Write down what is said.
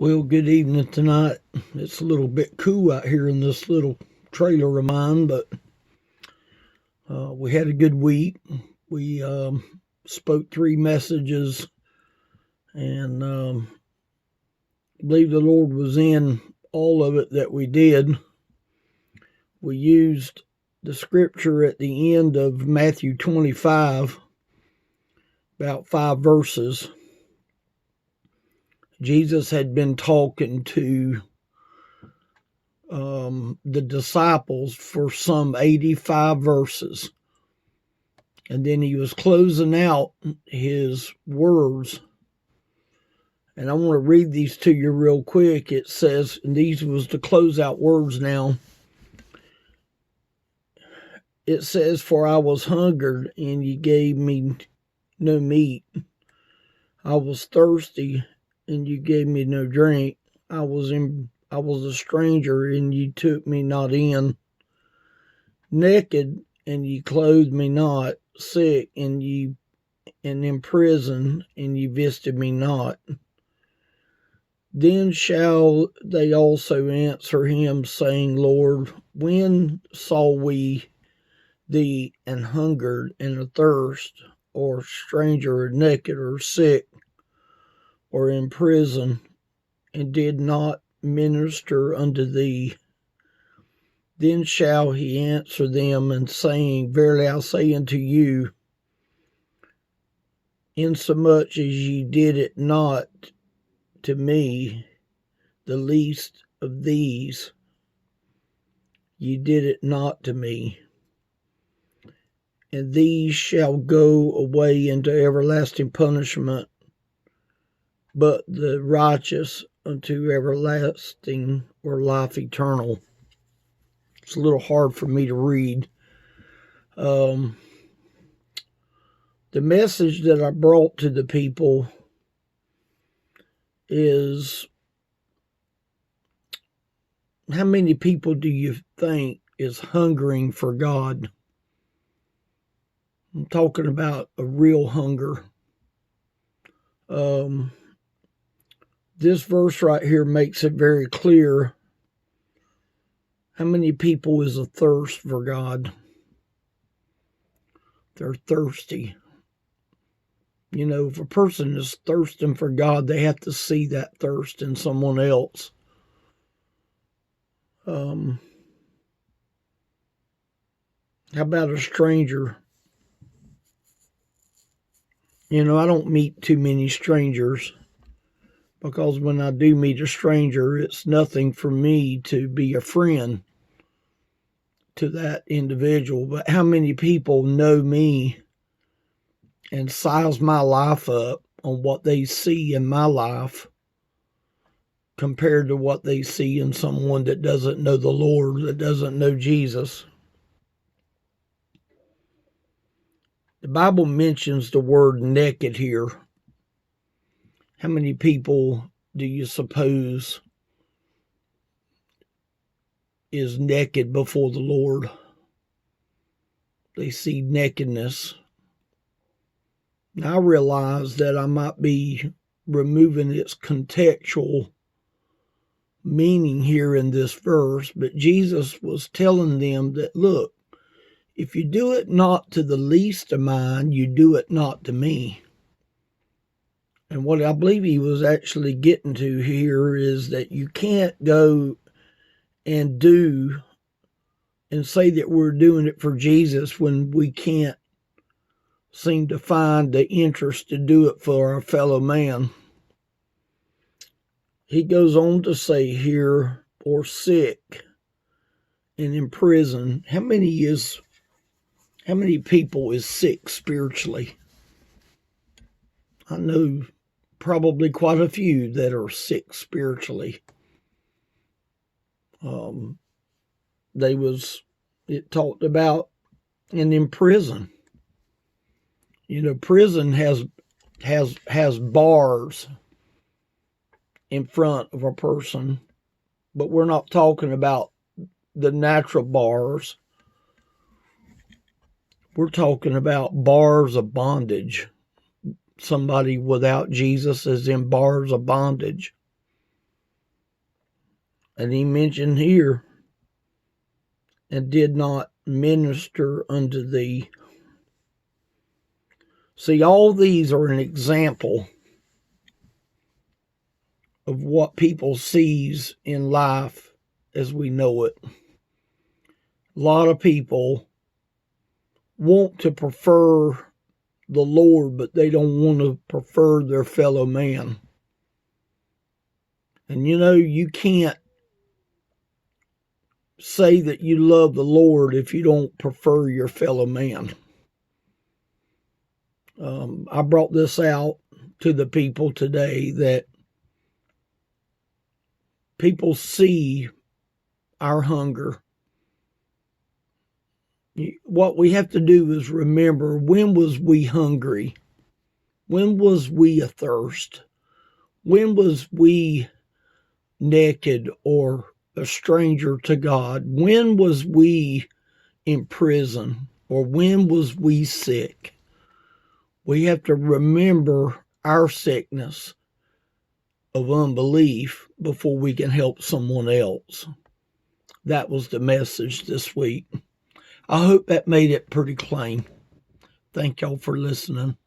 Well, good evening tonight. It's a little bit cool out here in this little trailer of mine, but we had a good week. We spoke 3 messages, and I believe the Lord was in all of it that we did. We used the scripture at the end of Matthew 25, about 5 verses. Jesus had been talking to the disciples for some 85 verses. And then he was closing out his words. And I want to read these to you real quick. It says, and these was the closeout words now. It says, "For I was hungered, and ye gave me no meat. I was thirsty, and you gave me no drink. I was a stranger, and ye took me not in. Naked, and ye clothed me not. Sick, and in prison, and ye visited me not." Then shall they also answer him, saying, Lord, when saw we thee an hungered and athirst, or stranger, or naked, or sick, or in prison, and did not minister unto thee? Then shall he answer them, and saying, Verily I say unto you, insomuch as ye did it not to me, the least of these, ye did it not to me. And these shall go away into everlasting punishment, but the righteous unto everlasting or life eternal. It's a little hard for me to read. The message that I brought to the people is, how many people do you think is hungering for God? I'm talking about a real hunger. This verse right here makes it very clear. How many people is athirst for God? They're thirsty. You know, if a person is thirsting for God, they have to see that thirst in someone else. How about a stranger? You know, I don't meet too many strangers, because when I do meet a stranger, it's nothing for me to be a friend to that individual. But how many people know me and size my life up on what they see in my life compared to what they see in someone that doesn't know the Lord, that doesn't know Jesus? The Bible mentions the word naked here. How many people do you suppose is naked before the Lord? They see nakedness. Now, I realize that I might be removing its contextual meaning here in this verse, but Jesus was telling them that, look, if you do it not to the least of mine, you do it not to me. And what I believe he was actually getting to here is that you can't go and do and say that we're doing it for Jesus when we can't seem to find the interest to do it for our fellow man. He goes on to say here, or sick and in prison. How many people is sick spiritually? I know probably quite a few that are sick spiritually. It talked about and in prison. You know, prison has bars in front of a person, but we're not talking about the natural bars. We're talking about bars of bondage. Somebody without Jesus is in bars of bondage. And he mentioned here, and did not minister unto thee. See, all these are an example of what people sees in life as we know it. A lot of people want to prefer the Lord, but they don't want to prefer their fellow man. And you can't say that you love the Lord if you don't prefer your fellow man. I brought this out to the people today, that people see our hunger. What we have to do is remember, when was we hungry? When was we athirst? When was we naked or a stranger to God? When was we in prison? Or when was we sick? We have to remember our sickness of unbelief before we can help someone else. That was the message this week. I hope that made it pretty plain. Thank y'all for listening.